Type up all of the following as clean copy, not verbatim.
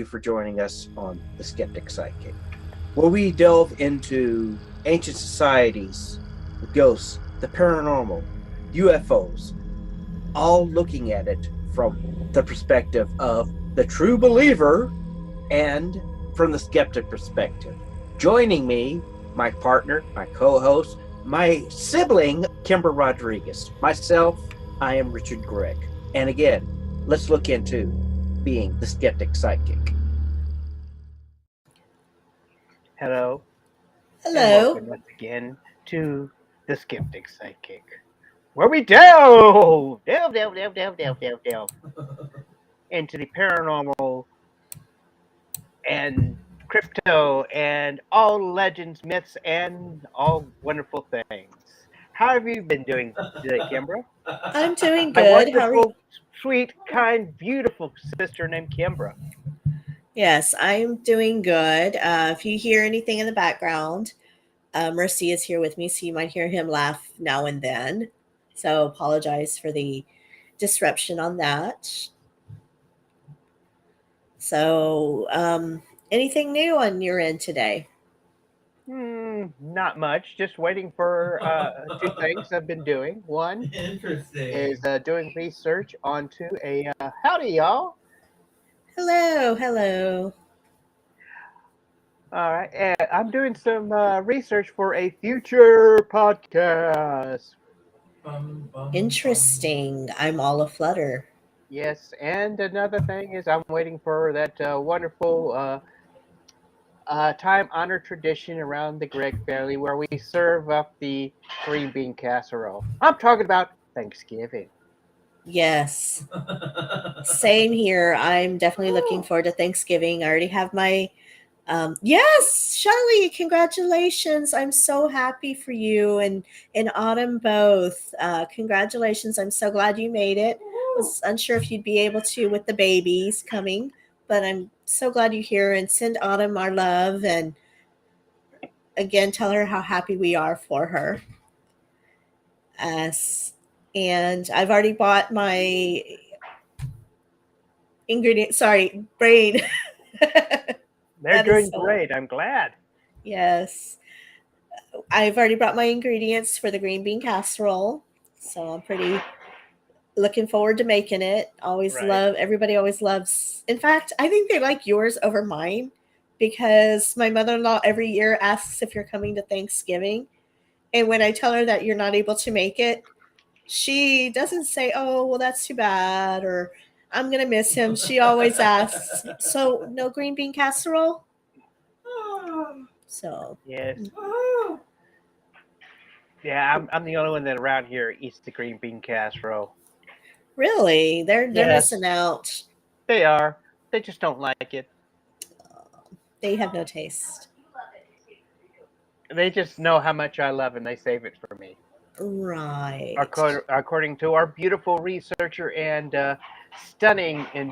for joining us on The Skeptic Psychic, where we delve into ancient societies, the ghosts, the paranormal, UFOs, all looking at it from the perspective of the true believer and from the skeptic perspective. Joining me, my partner, my co-host, my sibling, Kimber Rodriguez. Myself, I am Richard Gregg. And again, let's look into being the skeptic psychic. Hello, and Hello. welcome once again to the Skeptic Psychic, where we delve into the paranormal and crypto and all legends, myths, and all wonderful things. How have you been doing today, Kimbra? I'm doing My good. How are you? wonderful, sweet, kind, beautiful sister named Kimbra. Yes, I'm doing good. If you hear anything in the background, Mercy is here with me, so you might hear him laugh now and then. So apologize for the disruption on that. So, anything new on your end today? Not much. Just waiting for two things I've been doing. One Interesting. is doing research onto a howdy, y'all. Hello, hello. All right, and I'm doing some research for a future podcast. Interesting. I'm all aflutter. Yes, and another thing is I'm waiting for that wonderful time-honored tradition around the Gregg family where we serve up the green bean casserole. I'm talking about Thanksgiving. Yes, same here. I'm definitely looking forward to Thanksgiving. I already have my yes, Shelly, congratulations. I'm so happy for you and Autumn both. Congratulations. I'm so glad you made it. Was unsure if you'd be able to with the babies coming, but I'm so glad you're here and send Autumn our love and again tell her how happy we are for her. As and I've already bought my ingredient sorry, brain. They're That is doing so great. I'm glad. yes. I've already brought my ingredients for the green bean casserole, so I'm pretty looking forward to making it. Right. Everybody always loves. In fact, I think they like yours over mine because my mother-in-law every year asks if you're coming to Thanksgiving, and when I tell her that you're not able to make it, she doesn't say, "Oh, well, that's too bad," or "I'm gonna miss him." She always asks, "So, no green bean casserole?" So, Yes. Yeah, I'm the only one that around here eats the green bean casserole. really, they're Yes, missing out. they are. They just don't like it. They have no taste. They just know how much I love and they save it for me. Right. According to our beautiful researcher and stunning and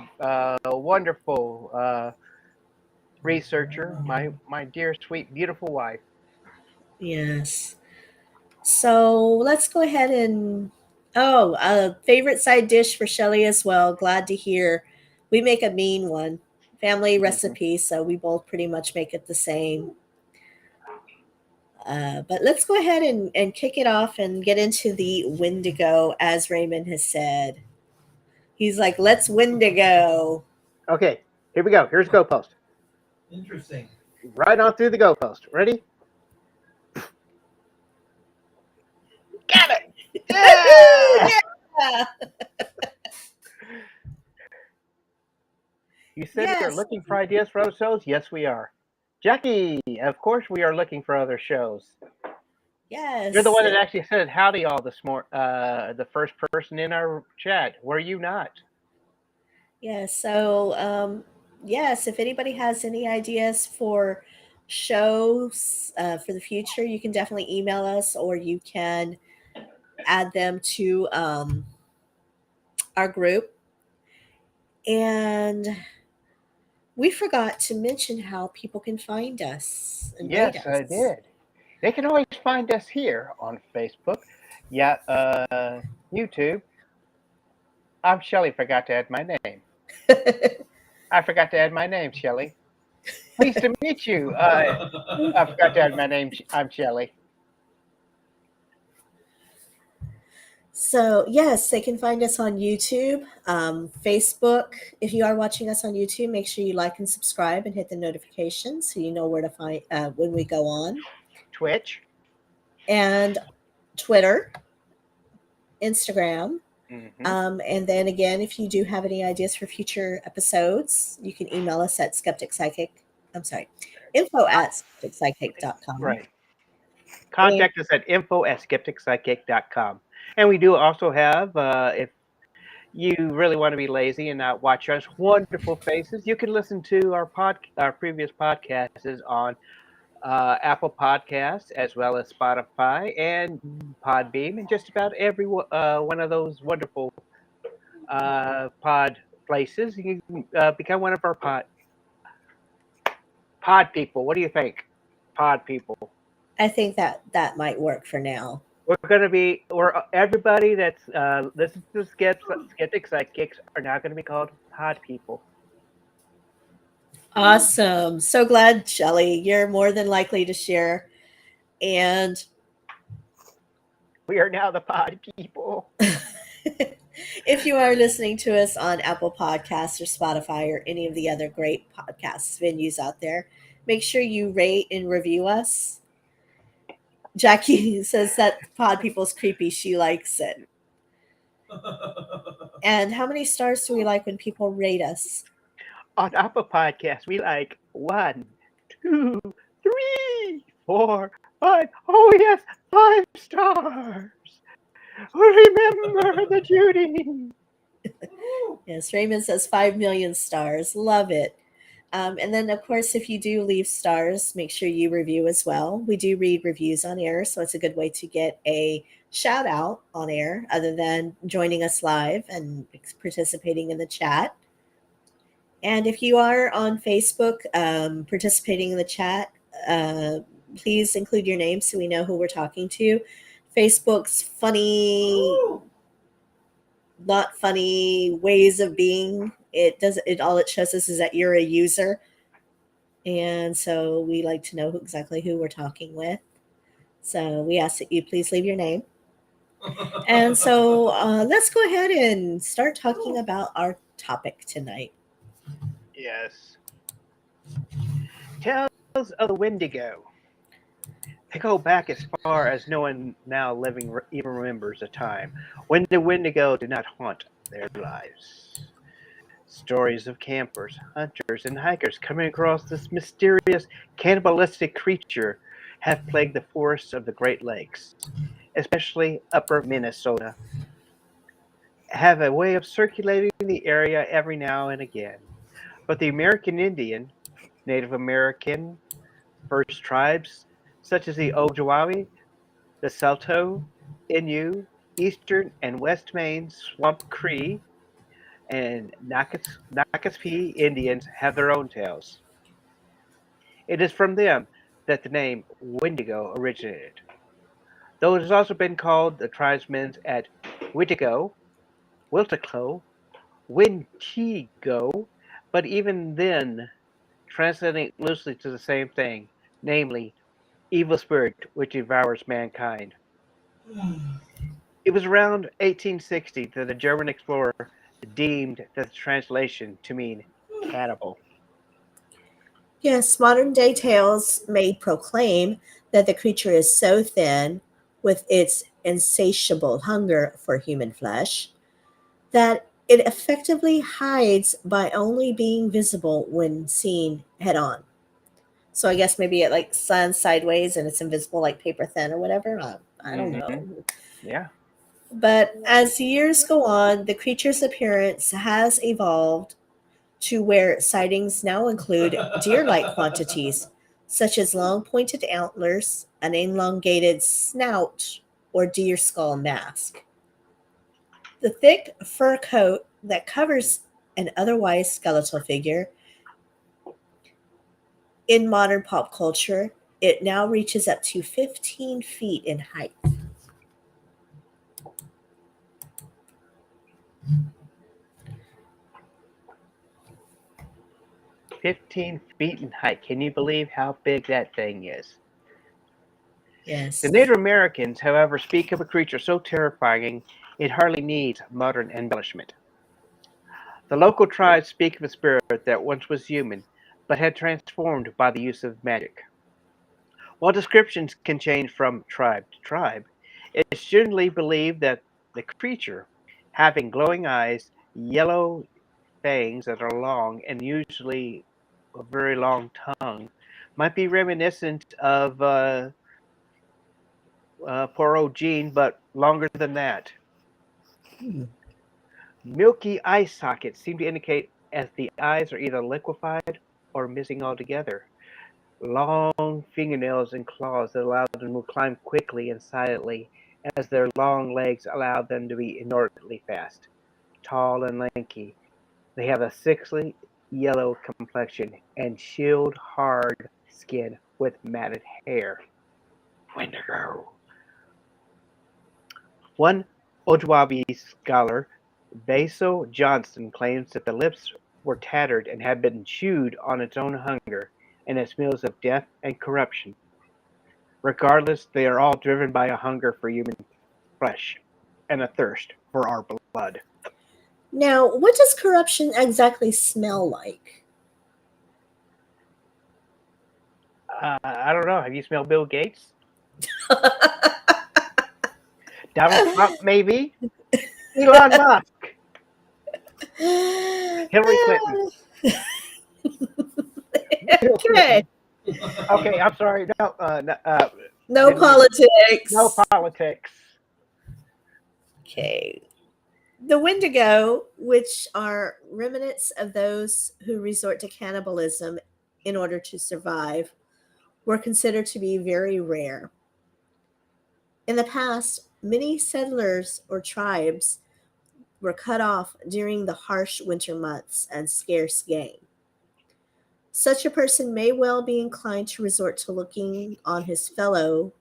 wonderful researcher, my dear, sweet, beautiful wife. Yes. So let's go ahead and oh, a favorite side dish for Shelly as well. Glad to hear. We make a mean one. Family Mhm. recipe, so we both pretty much make it the same. But let's go ahead and kick it off and get into the Wendigo, as Raymond has said. He's like, let's Wendigo. Okay, here we go. Here's goalpost. Interesting. Right on through the goalpost. Ready? Got it. Yeah. Yeah. You said we are Yes. looking for ideas for other shows. Yes, we are. Jackie, of course we are looking for other shows. You're the Yes. one that actually said howdy all this morning. The first person in our chat. Were you not? Yeah, so yes, if anybody has any ideas for shows for the future, you can definitely email us or you can add them to our group. And we forgot to mention how people can find us and rate Yes, I us. did. They can always find us here on Facebook. Yeah, YouTube. I'm Shelly. Forgot to add my name. I forgot to add my name, Shelley. Pleased to meet you. I forgot to add my name. I'm Shelley. So, yes, they can find us on YouTube, Facebook. If you are watching us on YouTube, make sure you like and subscribe and hit the notifications so you know where to find when we go on. Twitch. And Twitter, Instagram. Mm-hmm. And then again, if you do have any ideas for future episodes, you can email us at info@skepticpsychic.com. Right. And Contact us at info@skepticpsychic.com. And we do also have, if you really want to be lazy and not watch us wonderful faces, you can listen to our previous podcasts on Apple Podcasts as well as Spotify and Podbeam and just about every one of those wonderful pod places. You can become one of our pod people. What do you think, pod people? I think that might work for now. We're everybody that's listens to Skeptic Sidekicks are now going to be called pod people. Awesome. So glad, Shelley. You're more than likely to share. And We are now the pod people. if you are listening to us on Apple Podcasts or Spotify or any of the other great podcast venues out there, make sure you rate and review us. Jackie says that pod people's creepy. She likes it. And how many stars do we like when people rate us? On Apple Podcasts, we like 1, 2, 3, 4, 5. Oh yes, 5 stars. Remember the Judy. Yes, Raymond says 5 million stars. Love it. And then, of course, if you do leave stars, make sure you review as well. We do read reviews on air, so it's a good way to get a shout out on air other than joining us live and participating in the chat. And if you are on Facebook participating in the chat, please include your name so we know who we're talking to. Facebook's funny, not funny ways of being. It does it. All it shows us is that you're a user, and so we like to know exactly who we're talking with. So we ask that you please leave your name. And so let's go ahead and start talking about our topic tonight. Yes. Tales of the Wendigo. They go back as far as no one now living even remembers a time when the Wendigo did not haunt their lives. Stories of campers, hunters, and hikers coming across this mysterious cannibalistic creature have plagued the forests of the Great Lakes, especially upper Minnesota, have a way of circulating in the area every now and again. But the American Indian, Native American, First tribes such as the Ojibwe, the Saulteaux, Innu, Eastern and West Main Swamp Cree, and Nakaspi Indians have their own tales. It is from them that the name Wendigo originated, though it has also been called the tribesmen at Witigo, Wiltico, Wintigo, but even then, translating loosely to the same thing, namely evil spirit which devours mankind. It was around 1860 that a German explorer deemed the translation to mean cannibal. Yes, modern day tales may proclaim that the creature is so thin with its insatiable hunger for human flesh that it effectively hides by only being visible when seen head on. So I guess maybe it like slants sideways and it's invisible like paper thin or whatever. I don't Mm-hmm. know. Yeah. But as years go on, the creature's appearance has evolved to where sightings now include deer like quantities, such as long pointed antlers, an elongated snout, or deer skull mask. The thick fur coat that covers an otherwise skeletal figure in modern pop culture, it now reaches up to 15 feet in height. 15 feet in height. Can you believe how big that thing is? Yes. The Native Americans, however, speak of a creature so terrifying it hardly needs modern embellishment. The local tribes speak of a spirit that once was human, but had transformed by the use of magic. While descriptions can change from tribe to tribe, it's generally believed that the creature, having glowing eyes, yellow fangs that are long, and usually a very long tongue, might be reminiscent of poor old Jean, but longer than that. Hmm. Milky eye sockets seem to indicate as the eyes are either liquefied or missing altogether. Long fingernails and claws that allow them to climb quickly and silently, as their long legs allow them to be inordinately fast. Tall and lanky, they have a sickly yellow complexion and shield hard skin with matted hair. Wendigo. One Ojwabi scholar, Basil Johnston, claims that the lips were tattered and had been chewed on its own hunger and its meals of death and corruption. Regardless, they are all driven by a hunger for human flesh and a thirst for our blood. Now, what does corruption exactly smell like? I don't know. Have you smelled Bill Gates? Donald Trump, maybe? Elon Musk? Hillary Clinton? Bill Okay. Clinton. Okay, I'm sorry. No, No didn't mean- politics. no politics. Okay. The Wendigo, which are remnants of those who resort to cannibalism in order to survive, were considered to be very rare. In the past, many settlers or tribes were cut off during the harsh winter months and scarce game. Such a person may well be inclined to resort to looking on his fellow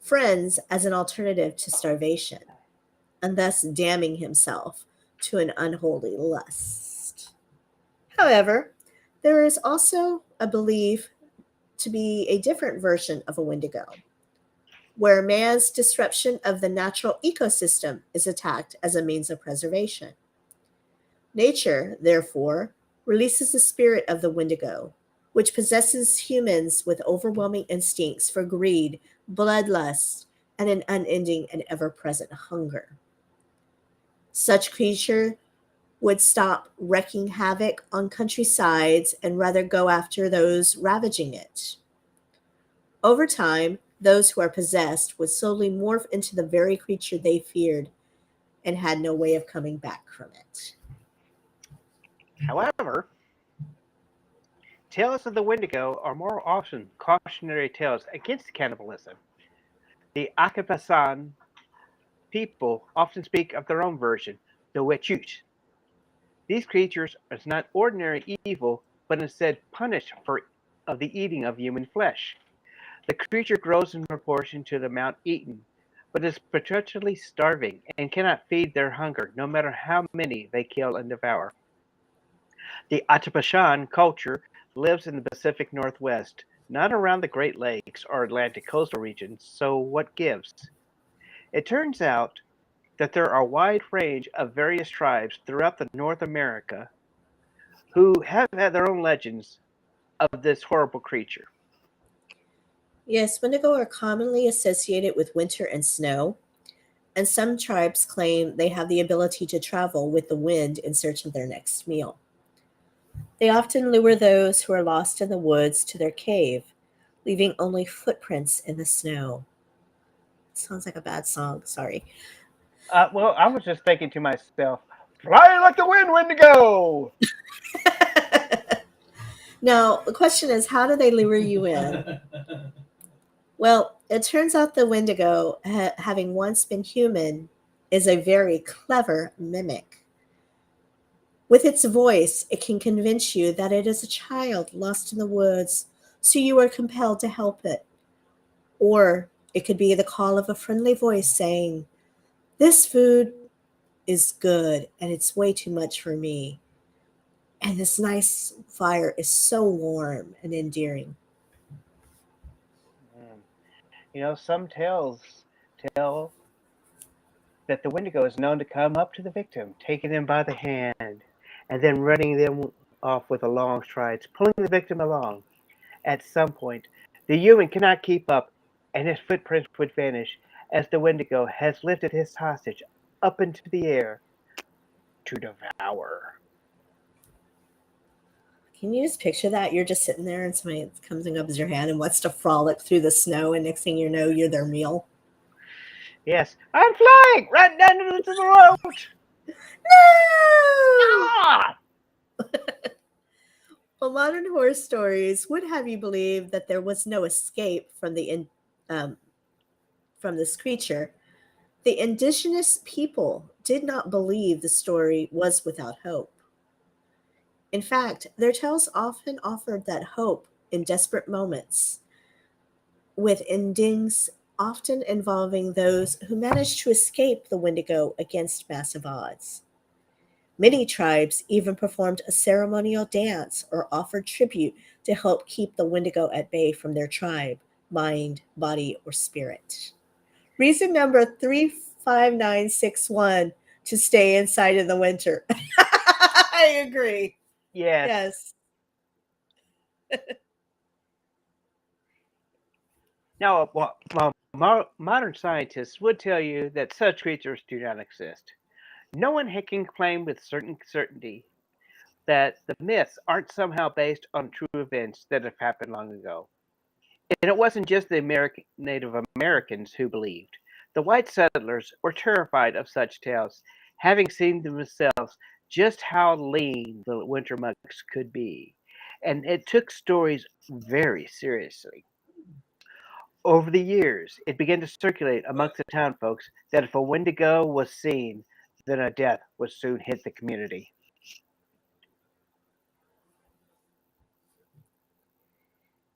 friends as an alternative to starvation, and thus damning himself to an unholy lust. However, there is also a belief to be a different version of a Wendigo, where man's disruption of the natural ecosystem is attacked as a means of preservation. Nature, therefore, releases the spirit of the Wendigo, which possesses humans with overwhelming instincts for greed, bloodlust, and an unending and ever present hunger. Such creature would stop wreaking havoc on countrysides and rather go after those ravaging it. Over time, those who are possessed would slowly morph into the very creature they feared and had no way of coming back from it. However, tales of the Wendigo are more often cautionary tales against cannibalism. The Akapasan people often speak of their own version, the Wechut. These creatures are not ordinary evil, but instead punished for of the eating of human flesh. The creature grows in proportion to the amount eaten, but is perpetually starving and cannot feed their hunger, no matter how many they kill and devour. The Atapashan culture lives in the Pacific Northwest, not around the Great Lakes or Atlantic coastal regions, so what gives? It turns out that there are a wide range of various tribes throughout the North America who have had their own legends of this horrible creature. Yes, Wendigo are commonly associated with winter and snow, and some tribes claim they have the ability to travel with the wind in search of their next meal. They often lure those who are lost in the woods to their cave, leaving only footprints in the snow. Sounds like a bad song, sorry. Well, I was just thinking to myself, fly like the wind, Wendigo! Now, the question is, how do they lure you in? Well, it turns out the Wendigo, having once been human, is a very clever mimic. With its voice, it can convince you that it is a child lost in the woods, so you are compelled to help it. Or it could be the call of a friendly voice saying, "This food is good and it's way too much for me. And this nice fire is so warm and endearing. Mm. Some tales tell that the Wendigo is known to come up to the victim, taking them by the hand, and then running them off with a long strides, pulling the victim along. At some point, the human cannot keep up, and his footprints would vanish as the Wendigo has lifted his hostage up into the air to devour. Can you just picture that? You're just sitting there and somebody comes and grabs your hand and wants to frolic through the snow, and next thing you know, you're their meal. Yes, I'm flying right down into the road. No! Ah! Well, modern horror stories would have you believe that there was no escape um, from this creature. The indigenous people did not believe the story was without hope. In fact, their tales often offered that hope in desperate moments, with endings often involving those who managed to escape the Wendigo against massive odds. Many tribes even performed a ceremonial dance or offered tribute to help keep the Wendigo at bay from their tribe, mind, body, or spirit. Reason number 35961 to stay inside in the winter. I agree. Yes. Yes. Now, modern scientists would tell you that such creatures do not exist. No one can claim with certain certainty that the myths aren't somehow based on true events that have happened long ago. And it wasn't just the Native Americans who believed. The white settlers were terrified of such tales, having seen themselves just how lean the winter monks could be. And it took stories very seriously. Over the years, it began to circulate amongst the town folks that if a Wendigo was seen, then a death would soon hit the community.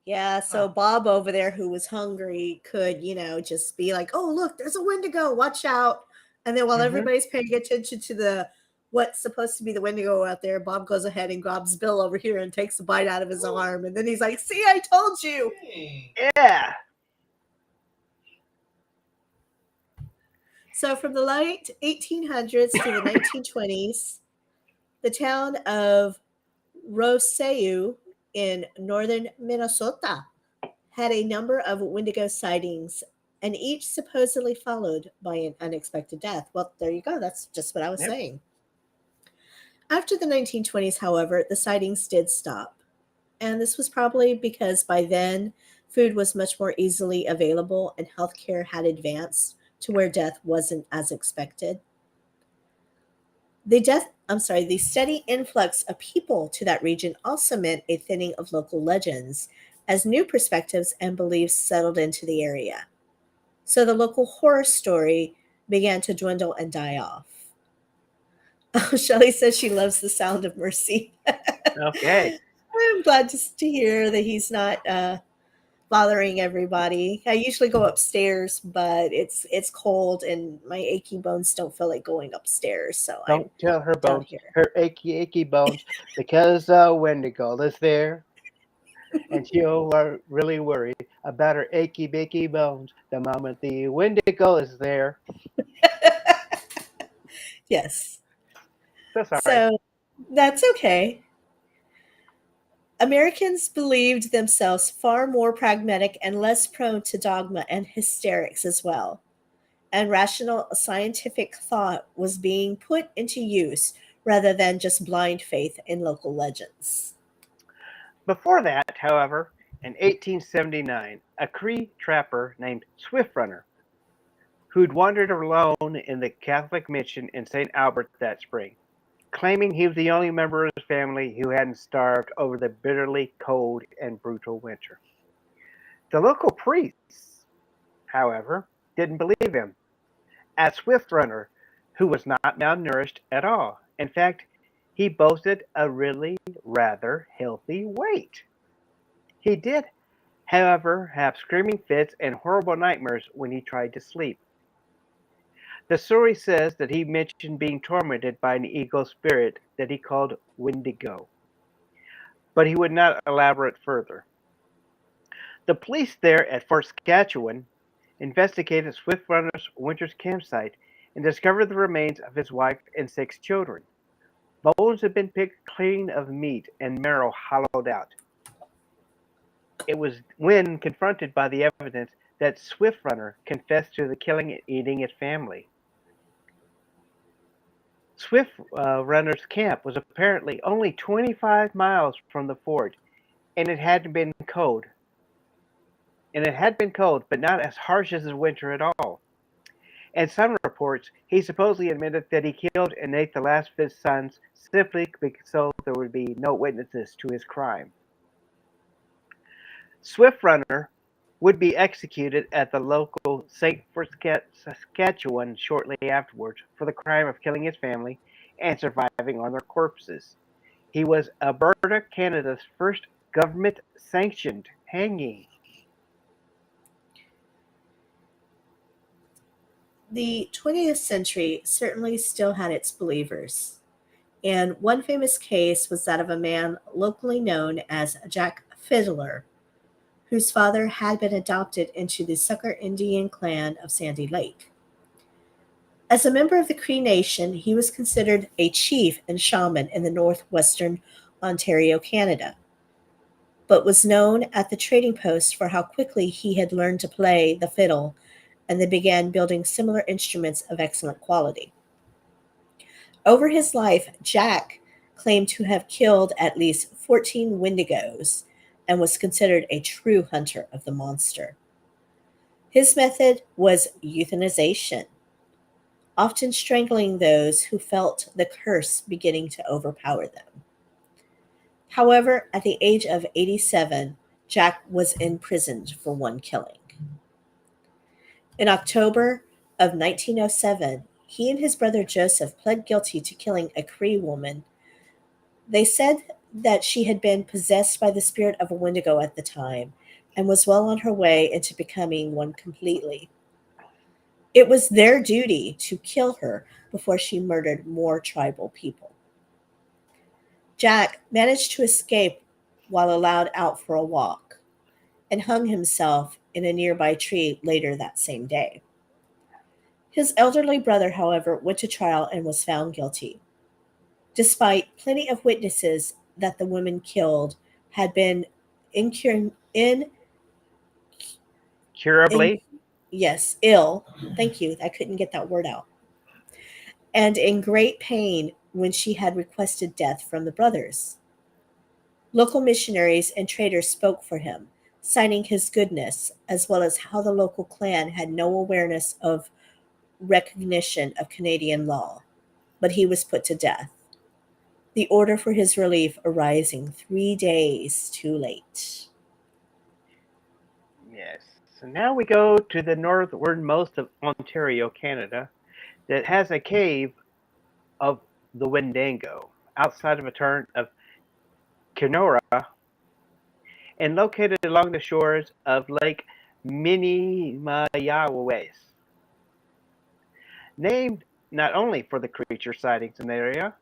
Yeah, so Bob over there who was hungry could, just be like, "Oh, look, there's a Wendigo. Watch out." And then while Hmm. everybody's paying attention to the what's supposed to be the Wendigo out there, Bob goes ahead and grabs Bill over here and takes a bite out of his arm. And then he's like, "See, I told you." Yeah. So from the late 1800s to the 1920s, the town of Roseau in northern Minnesota had a number of Wendigo sightings, and each supposedly followed by an unexpected death. Well, there you go. That's just what I was Yep. saying. After the 1920s, however, the sightings did stop. And this was probably because by then, food was much more easily available and healthcare had advanced to where death wasn't as expected. The steady influx of people to that region also meant a thinning of local legends as new perspectives and beliefs settled into the area. So the local horror story began to dwindle and die off. Oh, Shelley says she loves the sound of mercy. Okay. I'm glad to hear that he's not bothering everybody. I usually go upstairs, but it's cold and my aching bones don't feel like going upstairs, so I'm Don't tell her down bones, here. her achy bones, because Wendigo is there, and she'll really worry about her achy bones the moment the Wendigo is there. Yes. So sorry. So that's okay. Americans believed themselves far more pragmatic and less prone to dogma and hysterics as well. And rational scientific thought was being put into use rather than just blind faith in local legends. Before that, however, in 1879, a Cree trapper named Swift Runner, who'd wandered alone in the Catholic mission in St. Albert that spring, claiming he was the only member of his family who hadn't starved over the bitterly cold and brutal winter. The local priests, however, didn't believe him, as Swift Runner, who was not malnourished at all. In fact, he boasted a really rather healthy weight. He did, however, have screaming fits and horrible nightmares when he tried to sleep. The story says that he mentioned being tormented by an eagle spirit that he called Wendigo, but he would not elaborate further. The police there at Fort Saskatchewan investigated Swift Runner's winter's campsite and discovered the remains of his wife and 6 children. Bones had been picked clean of meat and marrow hollowed out. It was when confronted by the evidence that Swift Runner confessed to the killing and eating his family. Swift Runner's camp was apparently only 25 miles from the fort, and it had been cold. And it had been cold, but not as harsh as the winter at all. In some reports, he supposedly admitted that he killed and ate the last of his sons simply so there would be no witnesses to his crime. Swift Runner would be executed at the local St. Saskatchewan shortly afterwards for the crime of killing his family and surviving on their corpses. He was Alberta, Canada's first government-sanctioned hanging. The 20th century certainly still had its believers, and one famous case was that of a man locally known as Jack Fiddler, whose father had been adopted into the Sucker Indian clan of Sandy Lake. As a member of the Cree Nation, he was considered a chief and shaman in the northwestern Ontario, Canada, but was known at the trading post for how quickly he had learned to play the fiddle, and they began building similar instruments of excellent quality. Over his life, Jack claimed to have killed at least 14 Wendigos and was considered a true hunter of the monster. His method was euthanization, often strangling those who felt the curse beginning to overpower them. However, at the age of 87, Jack was imprisoned for one killing. In October of 1907, he and his brother Joseph pled guilty to killing a Cree woman. They said that she had been possessed by the spirit of a Wendigo at the time and was well on her way into becoming one completely. It was their duty to kill her before she murdered more tribal people. Jack managed to escape while allowed out for a walk and hung himself in a nearby tree later that same day. His elderly brother, however, went to trial and was found guilty, despite plenty of witnesses that the woman killed had been incur- in Curably, yes, ill. Thank you. I couldn't get that word out. And in great pain when she had requested death from the brothers. Local missionaries and traders spoke for him, citing his goodness, as well as how the local clan had no awareness of recognition of Canadian law, but he was put to death, the order for his relief arising 3 days too late. yes. So now we go to the northwardmost of Ontario, Canada, that has a cave of the Wendigo outside of a turn of Kenora and located along the shores of Lake Minnemayawes. Named not only for the creature sightings in the area,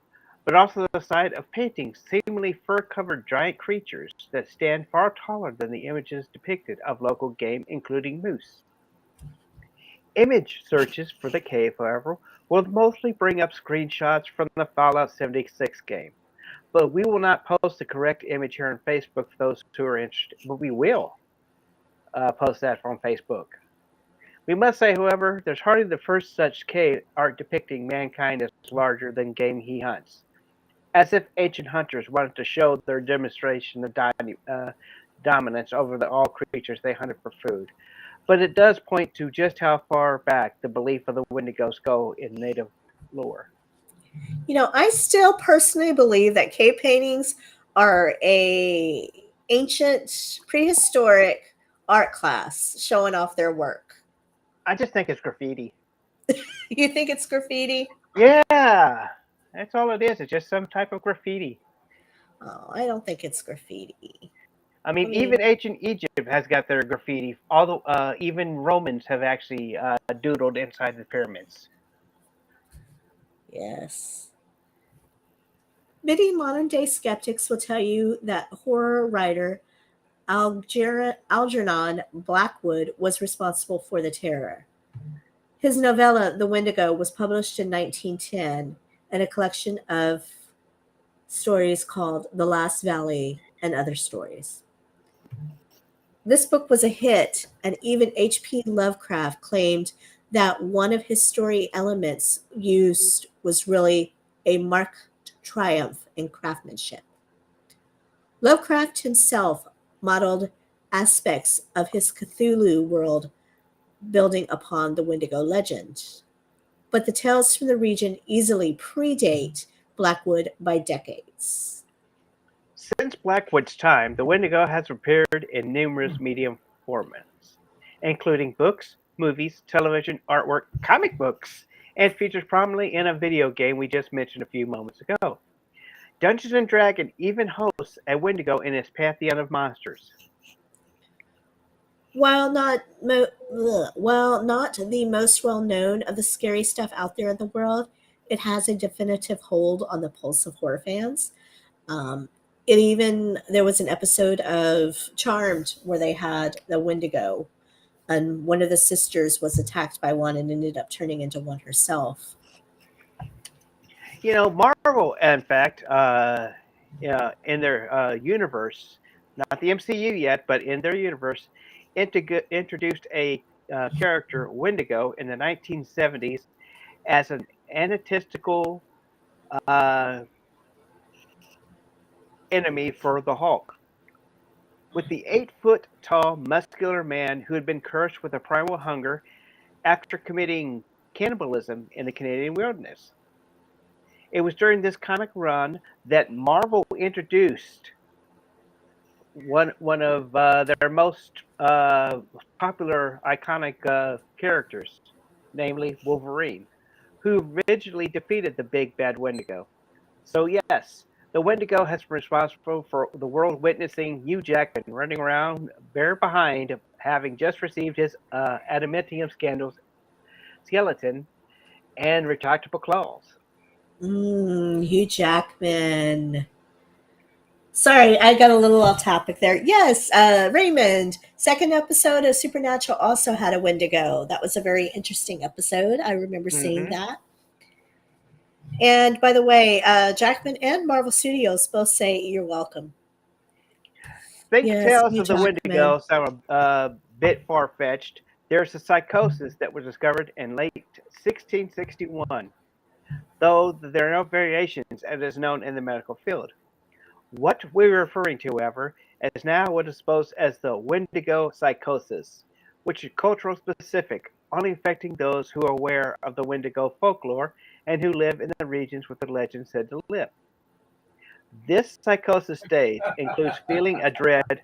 but also the site of paintings seemingly fur-covered giant creatures that stand far taller than the images depicted of local game, including moose. Image searches for the cave, however, will mostly bring up screenshots from the Fallout 76 game. But we will not post the correct image here on Facebook for those who are interested, but we will post that on Facebook. We must say, however, there's hardly the first such cave art depicting mankind as larger than game he hunts, as if ancient hunters wanted to show their demonstration of dominance over all creatures they hunted for food. But it does point to just how far back the belief of the Wendigos go in native lore. I still personally believe that cave paintings are a ancient prehistoric art class showing off their work. I just think it's graffiti. You think it's graffiti? Yeah, that's all it is. It's just some type of graffiti. Oh, I don't think it's graffiti. I I mean, mean, even ancient Egypt has got their graffiti. Although even Romans have actually doodled inside the pyramids. Yes. Many modern day skeptics will tell you that horror writer Algernon Blackwood was responsible for the terror. His novella, The Wendigo, was published in 1910 in a collection of stories called The Last Valley and Other Stories. This book was a hit, and even H.P. Lovecraft claimed that one of his story elements used was really a marked triumph in craftsmanship. Lovecraft himself modeled aspects of his Cthulhu world building upon the Wendigo legend, but the tales from the region easily predate Blackwood by decades. Since Blackwood's time, the Wendigo has appeared in numerous medium formats, including books, movies, television, artwork, comic books, and features prominently in a video game we just mentioned a few moments ago. Dungeons and Dragons even hosts a Wendigo in its pantheon of monsters. While not the most well known of the scary stuff out there in the world, it has a definitive hold on the pulse of horror fans. Um, it even there was an episode of Charmed where they had the Wendigo, and one of the sisters was attacked by one and ended up turning into one herself. You know, Marvel, in fact, in their universe, not the MCU yet, but in their universe, introduced a character, Wendigo, in the 1970s as an antithetical uh, enemy for the Hulk. With the 8 foot tall, muscular man who had been cursed with a primal hunger after committing cannibalism in the Canadian wilderness. It was during this comic run that Marvel introduced one of their most popular iconic characters, namely Wolverine, who originally defeated the big bad Wendigo. So yes, the Wendigo has been responsible for the world witnessing Hugh Jackman running around bare behind, having just received his adamantium skeleton and retractable claws. Hugh Jackman. Sorry, I got a little off topic there. Yes, Raymond. Second episode of Supernatural also had a Wendigo. That was a very interesting episode. I remember seeing Mm-hmm. that. And by the way, Jackman and Marvel Studios both say you're welcome. Think Yes, tales Hugh of the Jackman. Wendigo sound a bit far fetched. There's a psychosis that was discovered in late 1661, though there are no variations as is known in the medical field. What we're referring to, however, is now what is supposed as the Wendigo psychosis, which is cultural specific, only affecting those who are aware of the Wendigo folklore and who live in the regions where the legend said to live. This psychosis state includes feeling a dread,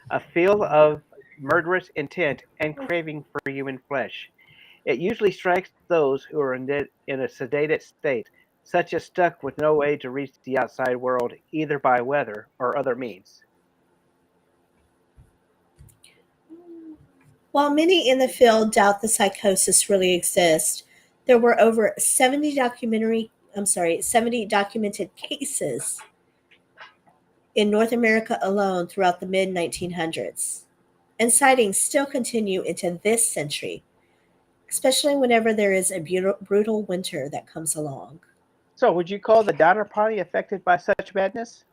a feel of murderous intent, and craving for human flesh. It usually strikes those who are in a sedated state, such as stuck with no way to reach the outside world either by weather or other means. While many in the field doubt the psychosis really exists, there were over 70 documented cases in North America alone throughout the mid 1900s. And sightings still continue into this century, especially whenever there is a brutal winter that comes along. So, would you call the Donner Party affected by such madness?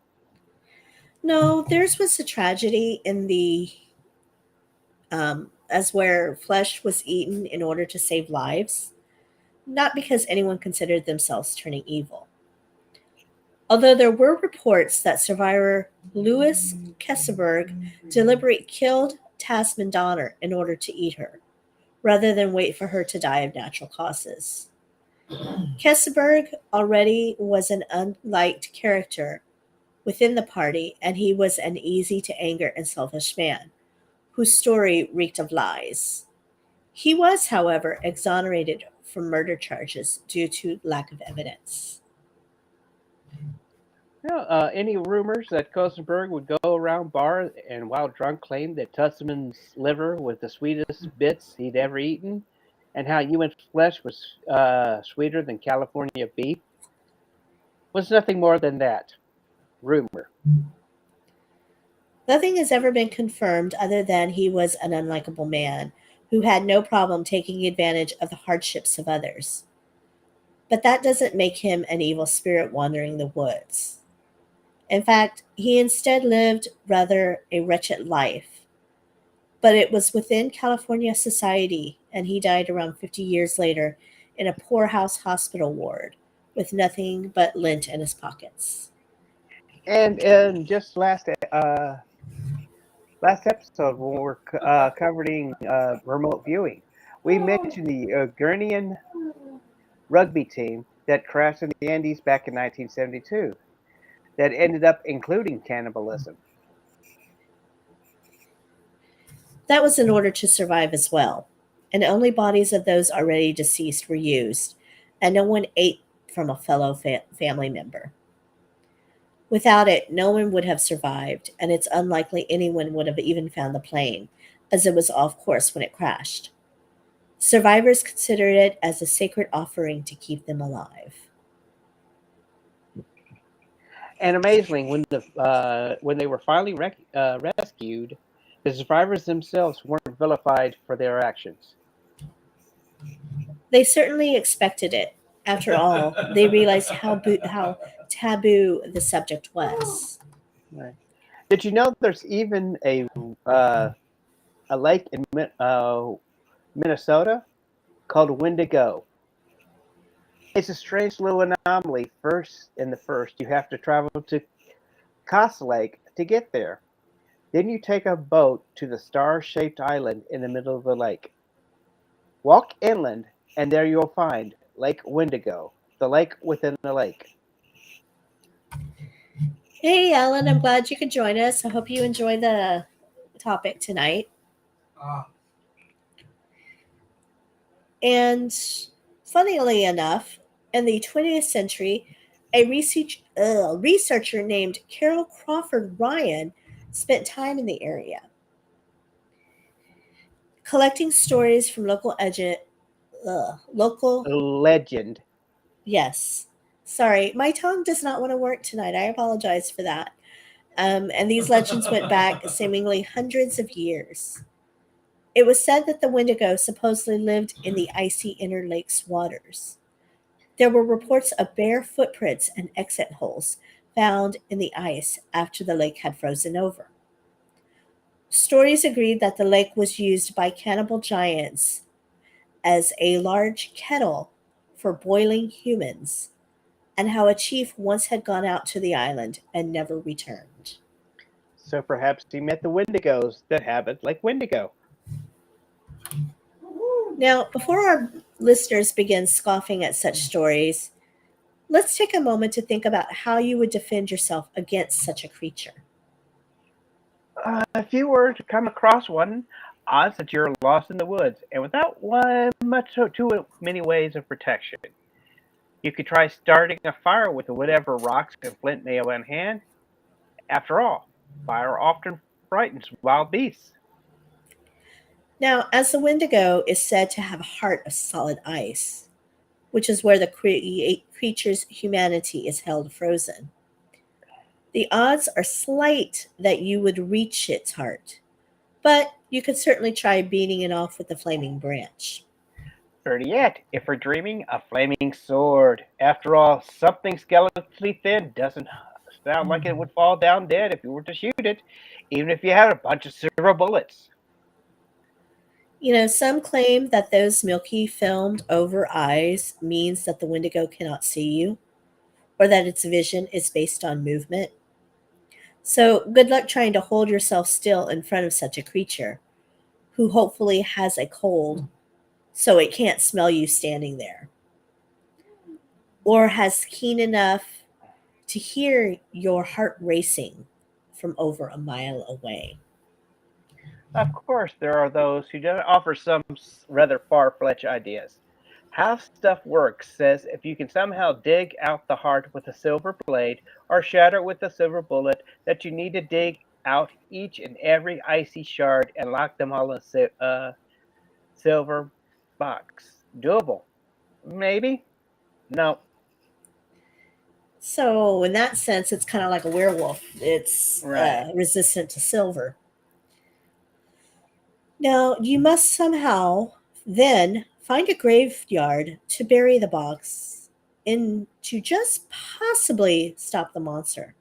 No, theirs was a tragedy in the as where flesh was eaten in order to save lives, not because anyone considered themselves turning evil. Although there were reports that survivor Louis Kesselberg deliberately killed Tasman Donner in order to eat her, rather than wait for her to die of natural causes. Kesselberg already was an unliked character within the party, and he was an easy to anger and selfish man, whose story reeked of lies. He was, however, exonerated from murder charges due to lack of evidence. Any rumors that Kosenberg would go around bar and while drunk claim that Tussman's liver was the sweetest bits he'd ever eaten? and how human flesh was sweeter than California beef was nothing more than that rumor. Nothing has ever been confirmed other than he was an unlikable man who had no problem taking advantage of the hardships of others. But that doesn't make him an evil spirit wandering the woods. In fact, he instead lived rather a wretched life. But it was within California society, and he died around 50 years later in a poorhouse hospital ward with nothing but lint in his pockets. And in just last episode when we were covering remote viewing, we mentioned the Gurnian rugby team that crashed in the Andes back in 1972 that ended up including cannibalism. That was in order to survive as well, and only bodies of those already deceased were used, and no one ate from a fellow family member. Without it, no one would have survived, and it's unlikely anyone would have even found the plane, as it was off course when it crashed. Survivors considered it as a sacred offering to keep them alive. And amazingly, when they were finally rescued, the survivors themselves weren't vilified for their actions. They certainly expected it. After all, they realized how taboo the subject was. Right. Did you know there's even a lake in Minnesota called Wendigo? It's a strange little anomaly. First, you have to travel to Cass Lake to get there. Then you take a boat to the star-shaped island in the middle of the lake. Walk inland, and there you'll find Lake Wendigo, the lake within the lake. Hey, Ellen, I'm glad you could join us. I hope you enjoy the topic tonight. Ah, And funnily enough, in the 20th century, a researcher named Carol Crawford Ryan spent time in the area, collecting stories from local. Legend. Yes, sorry, my tongue does not want to work tonight. I apologize for that. And these legends went back seemingly hundreds of years. It was said that the Wendigo supposedly lived in the icy inner lake's waters. There were reports of bare footprints and exit holes found in the ice after the lake had frozen over. Stories agreed that the lake was used by cannibal giants as a large kettle for boiling humans, and how a chief once had gone out to the island and never returned. So perhaps he met the Wendigos that habit like Wendigo. Now, before our listeners begin scoffing at such stories, let's take a moment to think about how you would defend yourself against such a creature. If you were to come across one, odds that you're lost in the woods and without too many ways of protection. You could try starting a fire with whatever rocks and flint may have on hand. After all, fire often frightens wild beasts. Now, as the Wendigo is said to have a heart of solid ice, which is where the creature's humanity is held frozen, the odds are slight that you would reach its heart, but you could certainly try beating it off with a flaming branch. Better yet, if we're dreaming, a flaming sword. After all, something skeletally thin doesn't sound like it would fall down dead if you were to shoot it, even if you had a bunch of silver bullets. You know, some claim that those milky filmed over eyes means that the Wendigo cannot see you, or that its vision is based on movement. So, good luck trying to hold yourself still in front of such a creature, who hopefully has a cold so it can't smell you standing there, or has keen enough to hear your heart racing from over a mile away. Of course, there are those who do offer some rather far-fetched ideas. How stuff works says if you can somehow dig out the heart with a silver blade or shatter it with a silver bullet, that you need to dig out each and every icy shard and lock them all in silver box. Doable. Maybe. No. So in that sense, it's kind of like a werewolf. It's Right. resistant to silver. Now, you must somehow then find a graveyard to bury the box in to just possibly stop the monster.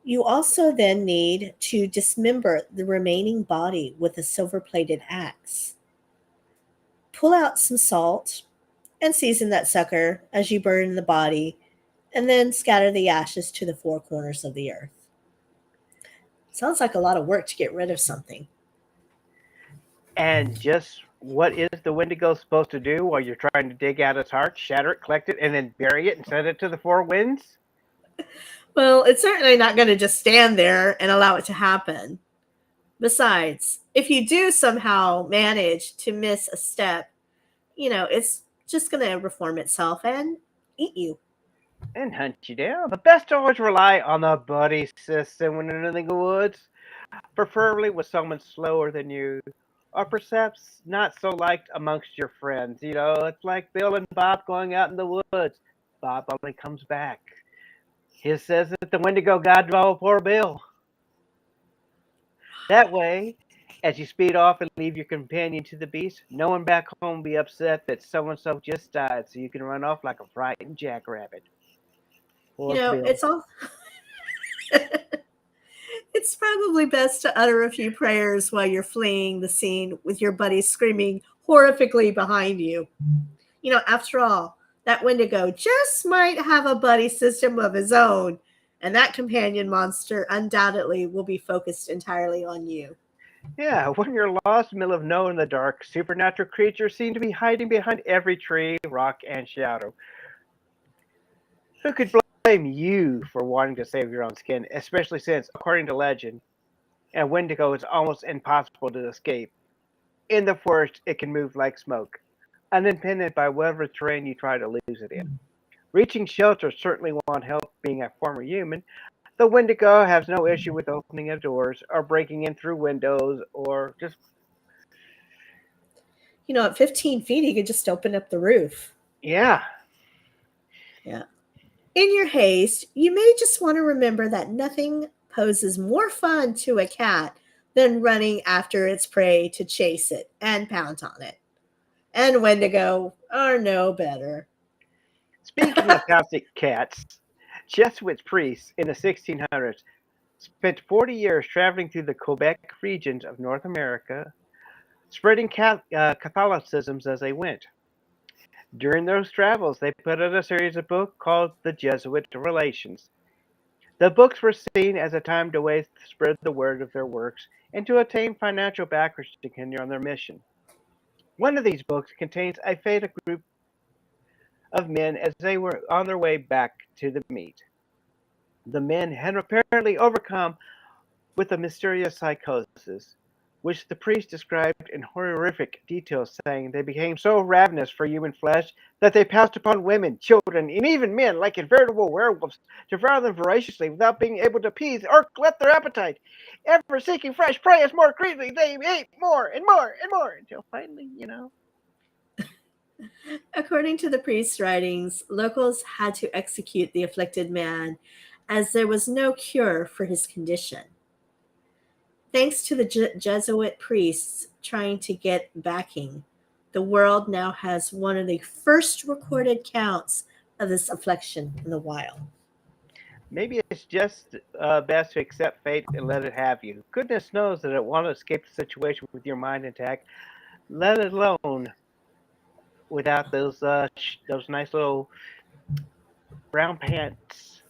You also then need to dismember the remaining body with a silver plated axe. Pull out some salt and season that sucker as you burn the body, and then scatter the ashes to the four corners of the earth. Sounds like a lot of work to get rid of something. And just what is the Wendigo supposed to do while you're trying to dig out its heart, shatter it, collect it, and then bury it and send it to the four winds? Well, it's certainly not going to just stand there and allow it to happen. Besides, if you do somehow manage to miss a step, it's just going to reform itself and eat you. And hunt you down. The best to always rely on the buddy system when you're in the woods, preferably with someone slower than you, or perhaps not so liked amongst your friends. It's like Bill and Bob going out in the woods. Bob only comes back. He says that the Wendigo got poor Bill. That way, as you speed off and leave your companion to the beast, no one back home will be upset that so and so just died, so you can run off like a frightened jackrabbit. Poor Bill. It's all it's probably best to utter a few prayers while you're fleeing the scene with your buddy screaming horrifically behind you. After all, that Wendigo just might have a buddy system of his own, and that companion monster undoubtedly will be focused entirely on you. Yeah, when you're lost in the middle of nowhere in the dark, supernatural creatures seem to be hiding behind every tree, rock, and shadow. Who could blame you for wanting to save your own skin, especially since, according to legend, a Wendigo is almost impossible to escape. In the forest, it can move like smoke, unimpeded by whatever terrain you try to lose it in. Reaching shelter certainly won't help being a former human. The Wendigo has no issue with opening of doors or breaking in through windows or just, At 15 feet, he could just open up the roof. yeah. Yeah. In your haste, you may just want to remember that nothing poses more fun to a cat than running after its prey to chase it and pounce on it. And Wendigo are no better. Speaking of Celtic cats, Jesuit priests in the 1600s spent 40 years traveling through the Quebec regions of North America, spreading Catholicisms as they went. During those travels, they put out a series of books called the Jesuit Relations. The books were seen as a timed way to spread the word of their works and to attain financial backers to continue on their mission. One of these books contains a fatal group of men as they were on their way back to the meet. The men had apparently overcome with a mysterious psychosis, which the priest described in horrific detail, saying they became so ravenous for human flesh that they pounced upon women, children, and even men like veritable werewolves, devour them voraciously without being able to appease or glut their appetite. Ever seeking fresh prey as more greedily, they ate more and more and more until finally. According to the priest's writings, locals had to execute the afflicted man as there was no cure for his condition. Thanks to the Jesuit priests trying to get backing, the world now has one of the first recorded counts of this affliction in the wild. Maybe it's just best to accept fate and let it have you. Goodness knows that it want to escape the situation with your mind intact, let alone without those nice little brown pants.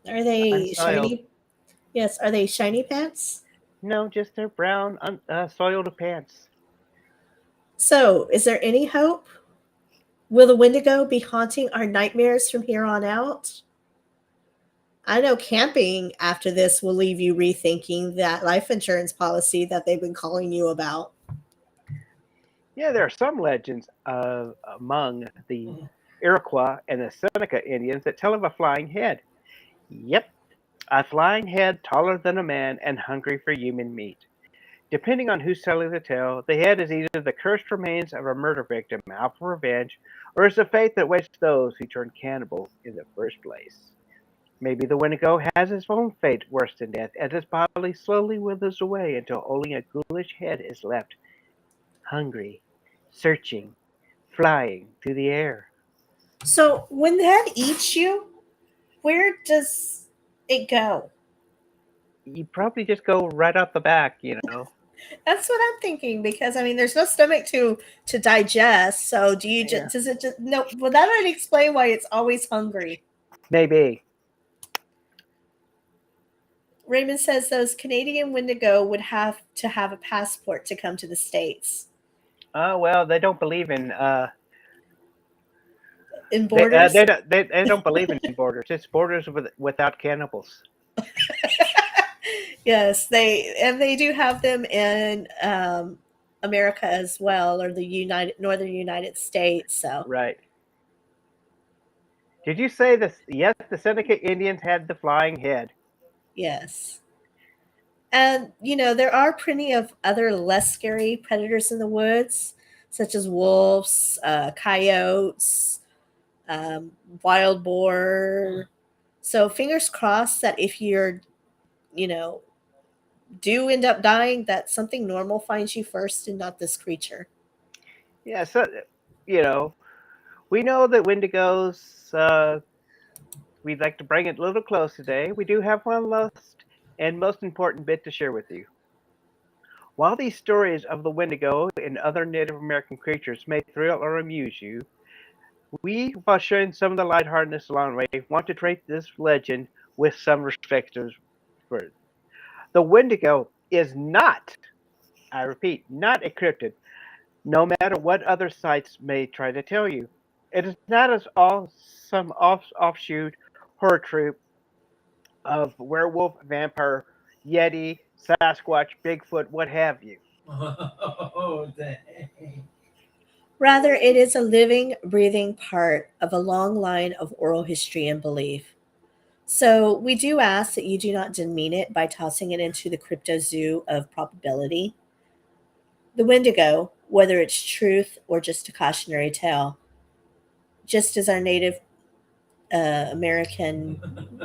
Are they Unsoiled. shiny? Yes, are they shiny pants? No, just their brown, soiled pants. So, is there any hope? Will the Wendigo be haunting our nightmares from here on out? I know camping after this will leave you rethinking that life insurance policy that they've been calling you about. Yeah, there are some legends among the Iroquois and the Seneca Indians that tell of a flying head. Yep, a flying head taller than a man and hungry for human meat. Depending on who's telling the tale, the head is either the cursed remains of a murder victim out for revenge, or is the fate that waits those who turn cannibals in the first place. Maybe the Wendigo has his own fate worse than death, as his body slowly withers away until only a ghoulish head is left, hungry, searching, flying through the air. So when that eats you, where does it go? You probably just go right out the back, you know. That's what I'm thinking because I mean, there's no stomach to digest. So do you Yeah. just does it just no? Well, that would explain why it's always hungry. Maybe. Raymond says those Canadian Wendigo would have to have a passport to come to the States. Oh well, they don't believe in In borders? they don't believe in borders. It's borders without cannibals. Yes, they do have them in America as well, or the United Northern United States. So Right. Did you say this? Yes, the Seneca Indians had the flying head. yes, and there are plenty of other less scary predators in the woods, such as wolves, coyotes, wild boar. So fingers crossed that if you're you know do end up dying, that something normal finds you first and not this creature. Yeah, so you know, we know that Wendigos. We'd like to bring it a little close today. We do have one last and most important bit to share with you. While these stories of the Wendigo and other Native American creatures may thrill or amuse you, we, while sharing some of the lightheartedness along the way, want to treat this legend with some respect for it. The Wendigo is not, I repeat, not a cryptid, no matter what other sites may try to tell you. It is not as all some offshoot horror trope of werewolf, vampire, yeti, Sasquatch, Bigfoot, what have you. Oh, dang. Rather, it is a living, breathing part of a long line of oral history and belief. So, we do ask that you do not demean it by tossing it into the crypto zoo of probability. The Wendigo, whether it's truth or just a cautionary tale, just as our Native American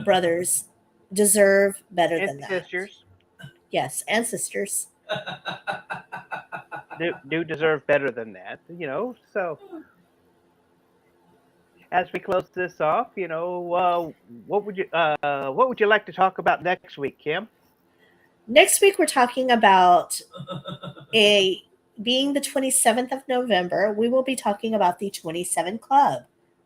brothers deserve better And than that. sisters Yes, ancestors. do deserve better than that, So as we close this off, what would you like to talk about next week, Kim? Next week, we're talking about a being the 27th of November. We will be talking about the 27 Club.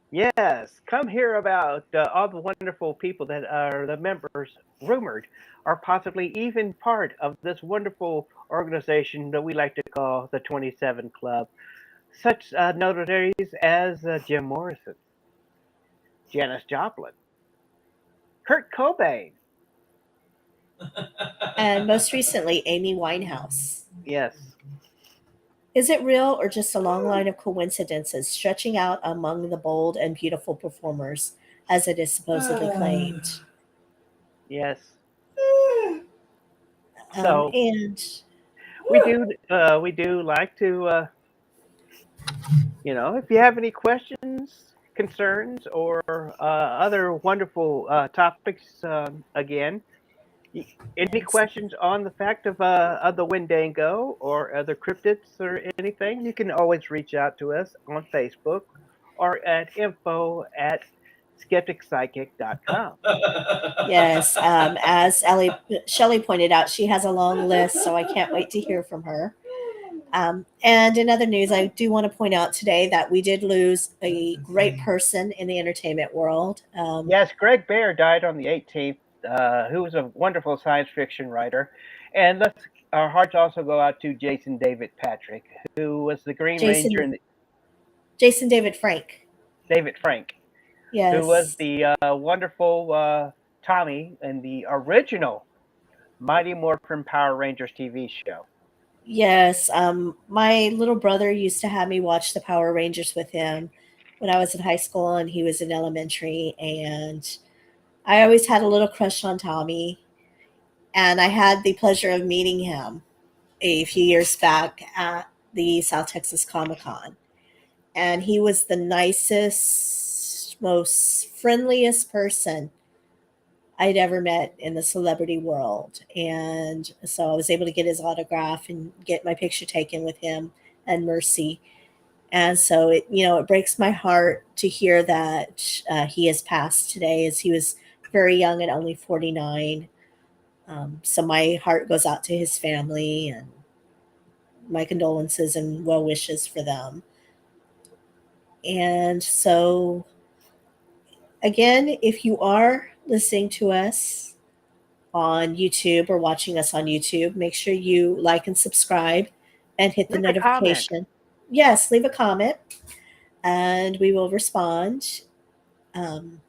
Yes, come hear about all the wonderful people that are the members, rumored, are possibly even part of this wonderful organization that we like to call the 27 Club. Such notaries as Jim Morrison, Janis Joplin, Kurt Cobain. And most recently, Amy Winehouse. Yes. Is it real or just a long line of coincidences stretching out among the bold and beautiful performers, as it is supposedly claimed? Yes. So And we do like to if you have any questions, concerns, or other wonderful topics, again, any yes, questions on the fact of the Wendigo or other cryptids or anything, you can always reach out to us on Facebook or at info@skepticpsychic.com. yes. As Shelley pointed out, she has a long list, so I can't wait to hear from her. And in other news, I do want to point out today that we did lose a great person in the entertainment world. Yes, Greg Bear died on the 18th, who was a wonderful science fiction writer. And our hearts also go out to Jason David Patrick, who was the Green Ranger, Jason and Jason David Frank. David Frank, who was Yes. the wonderful Tommy in the original Mighty Morphin Power Rangers TV show. Yes. My little brother used to have me watch the Power Rangers with him when I was in high school and he was in elementary. And I always had a little crush on Tommy. And I had the pleasure of meeting him. a few years back at the South Texas Comic Con, and he was the nicest, most friendliest person I'd ever met in the celebrity world. And so I was able to get his autograph and get my picture taken with him and Mercy. And so it breaks my heart to hear that he has passed today, as he was very young at only 49. So my heart goes out to his family, and my condolences and well wishes for them. And so, again, if you are listening to us on YouTube or watching us on YouTube, make sure you like and subscribe and hit the Leave a comment. notification. Yes, leave a comment and we will respond. Um,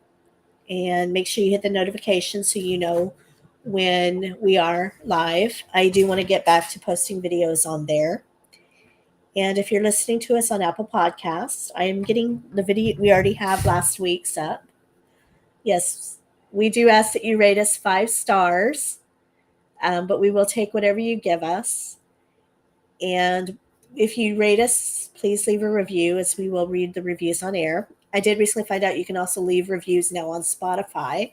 and make sure you hit the notification so you know when we are live. I do want to get back to posting videos on there. And if you're listening to us on Apple Podcasts, I am getting the video we already have last week's up. Yes, we do ask that you rate us 5 stars, but we will take whatever you give us. And if you rate us, please leave a review, as we will read the reviews on air. I did recently find out you can also leave reviews now on Spotify.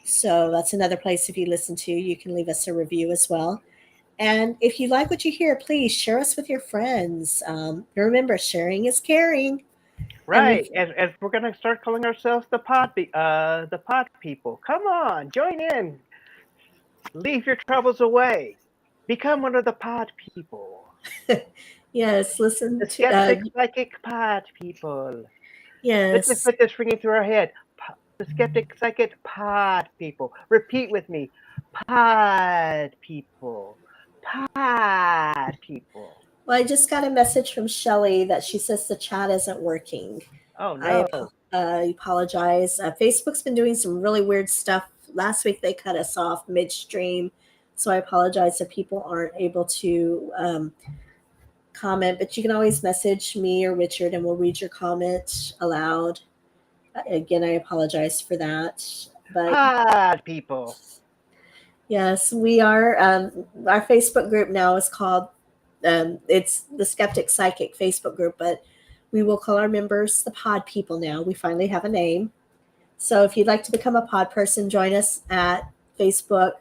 So that's another place, if you listen to, you can leave us a review as well. And if you like what you hear, please share us with your friends. Remember, sharing is caring. And Right, as we're gonna start calling ourselves the pod people. Come on, join in. Leave your troubles away. Become one of the pod people. yes, listen The to skeptic psychic pod people. Let's just yes. put this ringing through our head. The skeptic psychic pod people. Repeat with me. Pod people. Pod people. Well, I just got a message from Shelly that she says the chat isn't working. Oh I no. apologize. Facebook's been doing some really weird stuff. Last week they cut us off midstream, so I apologize if people aren't able to comment. But you can always message me or Richard, and we'll read your comment aloud. Again, I apologize for that. But Pod people. yes, we are. Our Facebook group now is called. It's the Skeptic Psychic Facebook group, but we will call our members the Pod People now. We finally have a name. So if you'd like to become a pod person, join us at Facebook,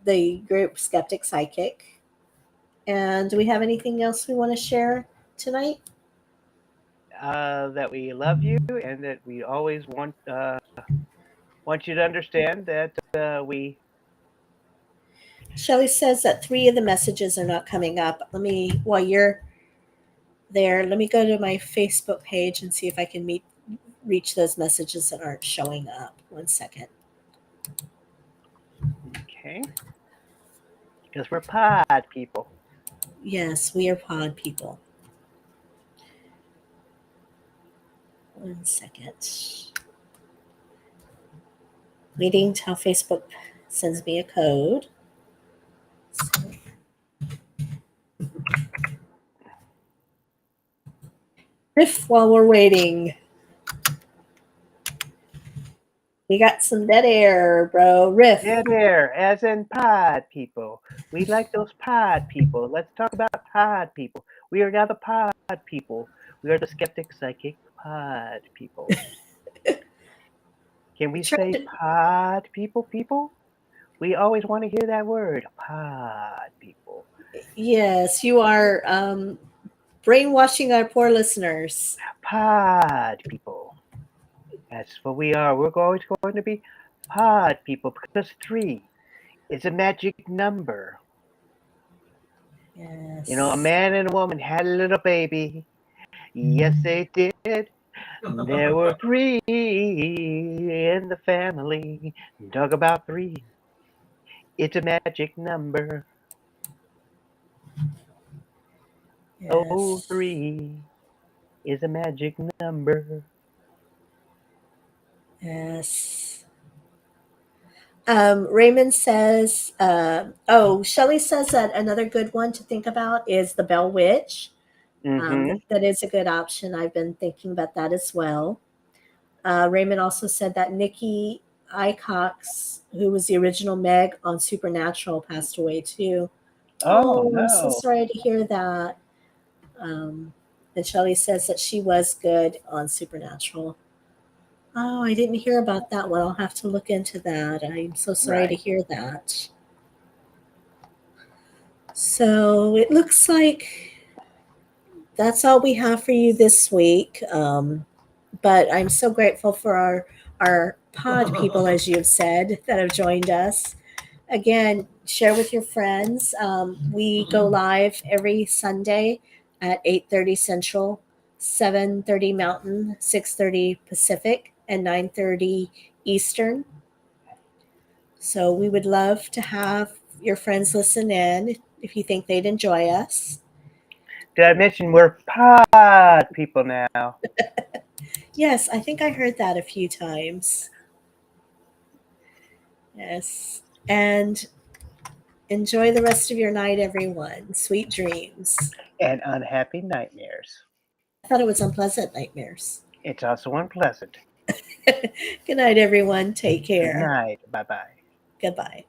the group Skeptic Psychic. And do we have anything else we want to share tonight? That we love you and that we always want you to understand that we. Shelly says that 3 of the messages are not coming up. While you're there, let me go to my Facebook page and see if I can reach those messages that aren't showing up. 1 second. Okay. Because we're pod people. Yes, we are pod people. 1 second. Waiting till Facebook sends me a code. Riff while we're waiting. We got some dead air, bro. Riff. Dead air, as in pod people. We like those pod people. Let's talk about pod people. We are now the pod people. We are the skeptic psychic pod people. Can we say pod people? We always want to hear that word, pod people. Yes, you are brainwashing our poor listeners. Pod people. That's what we are. We're always going to be pod people because 3 is a magic number. Yes. You know, a man and a woman had a little baby. Yes, they did. There were 3 in the family. Talk about 3. It's a magic number. Yes. Oh, 3 is a magic number. Yes. Raymond says, Shelley says that another good one to think about is the Bell Witch. That is a good option. I've been thinking about that as well. Raymond also said that Nikki Icox, who was the original Meg on Supernatural, passed away too. Oh I'm so no. sorry to hear that. And Shelley says that she was good on Supernatural. Oh, I didn't hear about that one. I'll have to look into that. I'm so sorry to Right. hear that. So it looks like that's all we have for you this week. But I'm so grateful for our pod people, as you've said, that have joined us. Again, share with your friends. We go live every Sunday at 8:30 Central, 7:30 Mountain, 6:30 Pacific, and 9:30 Eastern. So we would love to have your friends listen in if you think they'd enjoy us. Did I mention we're pod people now? Yes, I think I heard that a few times. Yes. And enjoy the rest of your night, everyone. Sweet dreams. And unhappy nightmares. I thought it was unpleasant nightmares. It's also unpleasant. Good night, everyone. Take Good care. night. Bye bye. Goodbye.